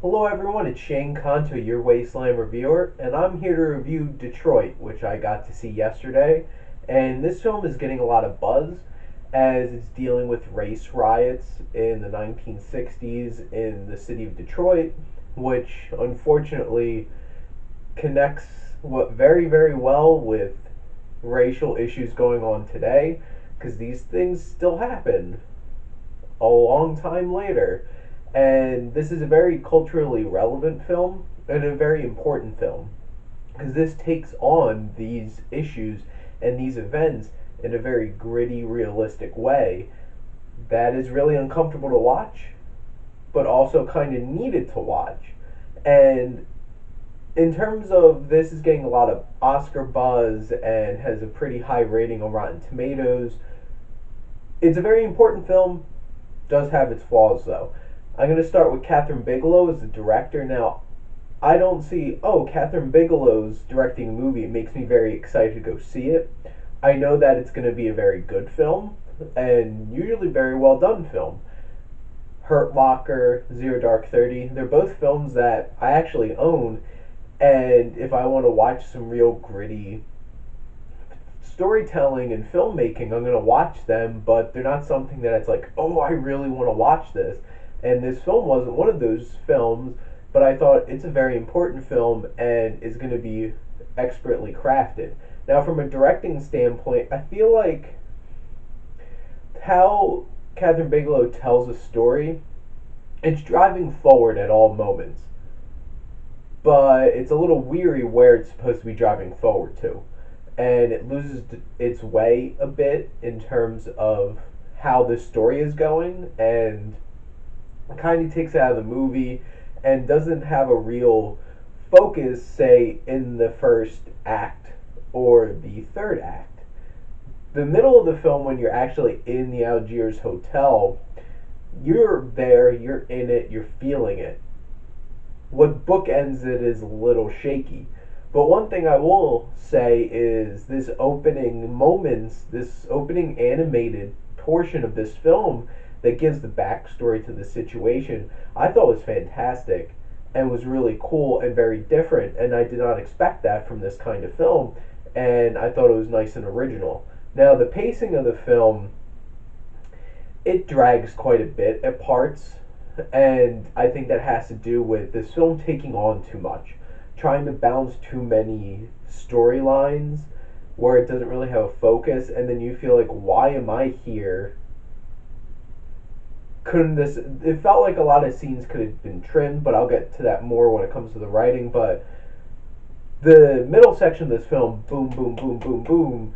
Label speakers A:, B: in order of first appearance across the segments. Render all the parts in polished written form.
A: Hello everyone, it's Shane Kanto, your Wasteland reviewer, and I'm here to review Detroit, which I got to see yesterday. And this film is getting a lot of buzz as it's dealing with race riots in the 1960s in the city of Detroit, which unfortunately connects very well with racial issues going on today, because these things still happen a long time later. And this is a very culturally relevant film and a very important film because this takes on these issues and these events in a very gritty, realistic way that is really uncomfortable to watch, but also kind of needed to watch. And in terms of this, is getting a lot of Oscar buzz and has a pretty high rating on Rotten Tomatoes. It's a very important film, does have its flaws though. I'm going to start with Catherine Bigelow as the director. Now, I don't see, oh, Catherine Bigelow's directing a movie. It makes me very excited to go see it. I know that it's going to be a very good film and usually very well done film. Hurt Locker, Zero Dark 30, they're both films that I actually own, and if I want to watch some real gritty storytelling and filmmaking, I'm going to watch them, but they're not something that it's like, oh, I really want to watch this. And this film wasn't one of those films, but I thought it's a very important film and is going to be expertly crafted. Now, from a directing standpoint, I feel like how Catherine Bigelow tells a story, it's driving forward at all moments, but it's a little weary where it's supposed to be driving forward to, and it loses its way a bit in terms of how the story is going, and kind of takes it out of the movie and doesn't have a real focus, say, in the first act or the third act. The middle of the film, when you're actually in the Algiers hotel, you're there, you're in it, you're feeling it. What bookends it is a little shaky. But one thing I will say is this opening moments, this opening animated portion of this film that gives the backstory to the situation, I thought was fantastic and was really cool and very different. And I did not expect that from this kind of film. And I thought it was nice and original. Now, the pacing of the film, it drags quite a bit at parts. And I think that has to do with this film taking on too much, trying to balance too many storylines where it doesn't really have a focus. And then you feel like, why am I here? Couldn't this, it felt like a lot of scenes could have been trimmed, but I'll get to that more when it comes to the writing. But the middle section of this film, boom, boom, boom, boom, boom,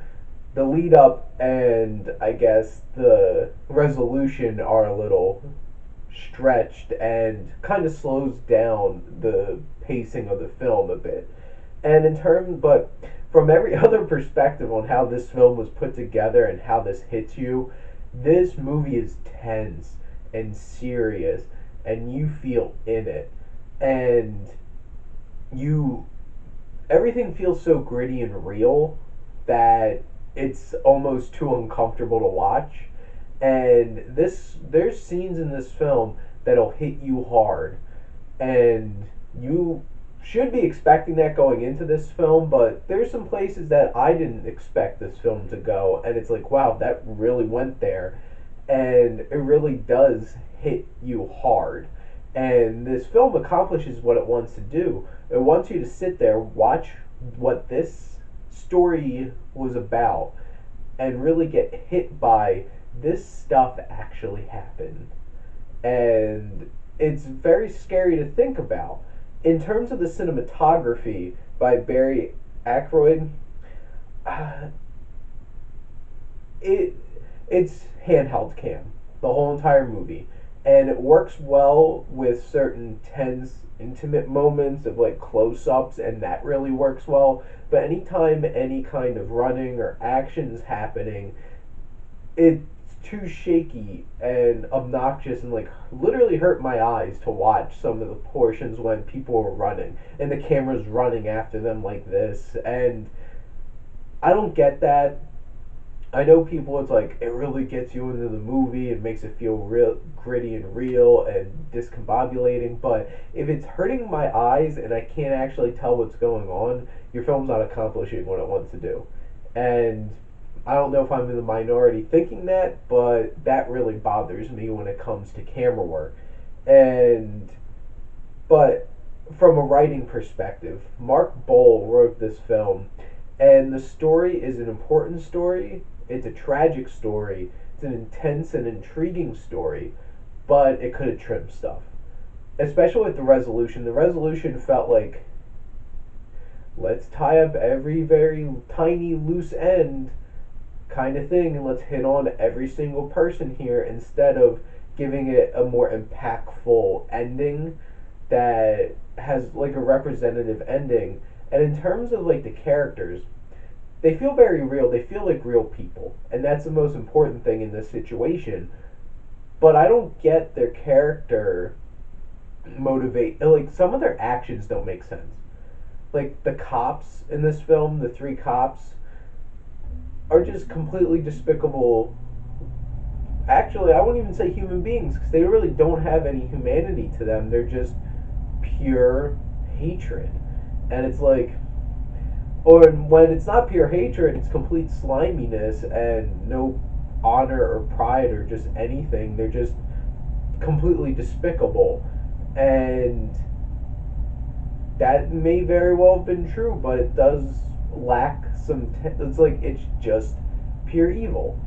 A: the lead up and I guess the resolution are a little stretched and kind of slows down the pacing of the film a bit. And in terms, but from every other perspective on how this film was put together and how this hits you, this movie is tense and serious, and you feel in it, and you everything feels so gritty and real that it's almost too uncomfortable to watch. And there's scenes in this film that'll hit you hard, and you should be expecting that going into this film, but there's some places that I didn't expect this film to go, and it's like, wow, that really went there, and it really does hit you hard. And this film accomplishes what it wants to do. It wants you to sit there, watch what this story was about, and really get hit by this stuff actually happened. And it's very scary to think about. In terms of the cinematography by Barry Ackroyd, uh, it it's handheld cam the whole entire movie, and it works well with certain tense, intimate moments of like close-ups, and that really works well. But anytime any kind of running or action is happening, it's too shaky and obnoxious and like literally hurt my eyes to watch some of the portions when people were running and the camera's running after them like this. And I don't get that. I know people, it's like it really gets you into the movie, it makes it feel real gritty and real and discombobulating, but if it's hurting my eyes and I can't actually tell what's going on, your film's not accomplishing what it wants to do. And I don't know if I'm in the minority thinking that, but that really bothers me when it comes to camera work. And but from a writing perspective, Mark Bowl wrote this film, and the story is an important story. It's a tragic story. It's an intense and intriguing story, but it could have trimmed stuff, especially with the resolution. The resolution felt like, let's tie up every very tiny loose end kind of thing, and let's hit on every single person here instead of giving it a more impactful ending that has like a representative ending. And in terms of like the characters, they feel very real. They feel like real people, and that's the most important thing in this situation. But I don't get their character motivate. Like some of their actions don't make sense. Like the cops in this film, the three cops are just completely despicable. Actually, I wouldn't even say human beings because they really don't have any humanity to them. They're just pure hatred. And it's like, or when it's not pure hatred, it's complete sliminess and no honor or pride or just anything. They're just completely despicable. And that may very well have been true, but it does lack it's like it's just pure evil.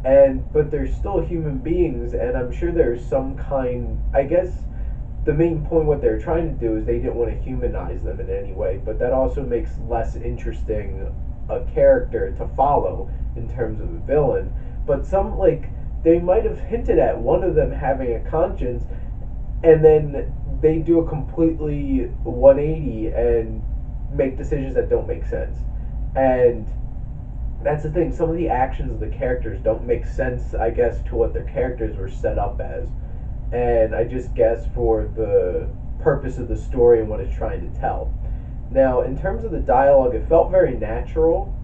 A: And but they're still human beings, and I'm sure there's some kind, I guess the main point what they're trying to do is they didn't want to humanize them in any way, but that also makes less interesting a character to follow in terms of a villain. But some, like, they might have hinted at one of them having a conscience, and then they do a completely 180 and make decisions that don't make sense. And that's the thing, some of the actions of the characters don't make sense, I guess, to what their characters were set up as. And I just guess for the purpose of the story and what it's trying to tell. Now, in terms of the dialogue, it felt very natural.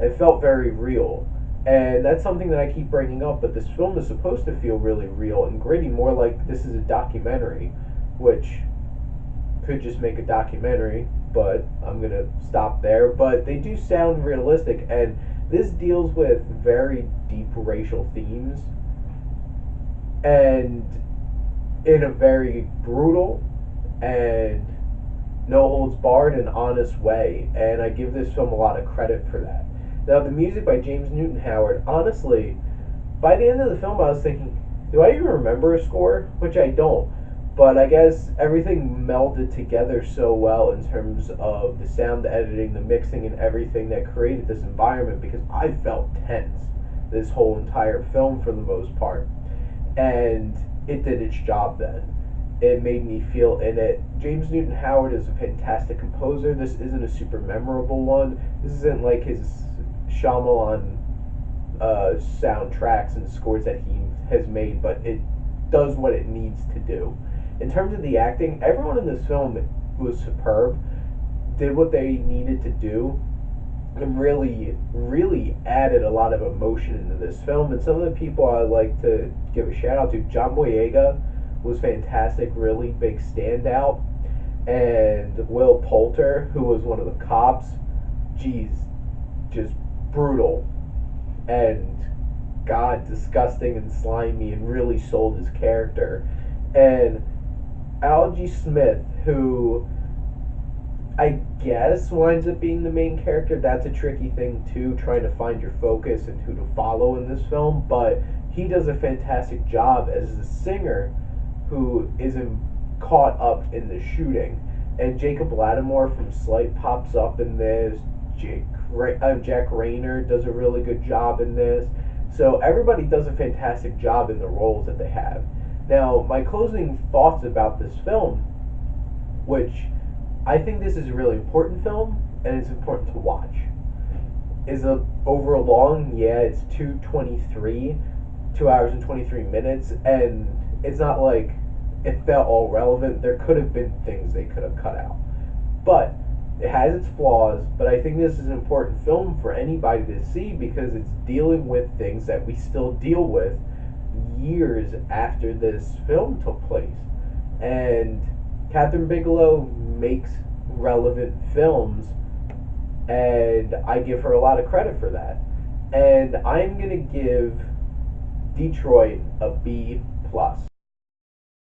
A: It felt very real. And that's something that I keep bringing up, but this film is supposed to feel really real and gritty, more like this is a documentary, which could just make a documentary, but I'm going to stop there. But they do sound realistic, and this deals with very deep racial themes, and in a very brutal and no holds barred and honest way, and I give this film a lot of credit for that. Now, the music by James Newton Howard, honestly, by the end of the film I was thinking, do I even remember a score? Which I don't, but I guess everything melded together so well in terms of the sound, the editing, the mixing, and everything that created this environment, because I felt tense this whole entire film for the most part, and it did its job then. It made me feel in it. James Newton Howard is a fantastic composer. This isn't a super memorable one. This isn't like his Shyamalan soundtracks and scores that he has made, but it does what it needs to do. In terms of the acting, everyone in this film was superb, did what they needed to do, and really, really added a lot of emotion into this film. And some of the people I like to give a shout out to, John Boyega was fantastic, really big standout. And Will Poulter, who was one of the cops, geez, just brutal. And God, disgusting and slimy, and really sold his character. And Algie Smith, who I guess winds up being the main character. That's a tricky thing too, trying to find your focus and who to follow in this film, but he does a fantastic job as the singer who isn't caught up in the shooting. And Jacob Lattimore from Slight pops up in this. Jack Rayner does a really good job in this. So everybody does a fantastic job in the roles that they have. Now, my closing thoughts about this film, which I think this is a really important film, and it's important to watch. Is over long, yeah, it's 2:23, 2 hours and 23 minutes, and it's not like it felt all relevant. There could have been things they could have cut out. But It has its flaws, but I think this is an important film for anybody to see because it's dealing with things that we still deal with years after this film took place. And Catherine Bigelow makes relevant films, and I give her a lot of credit for that. And I'm gonna give Detroit a B plus.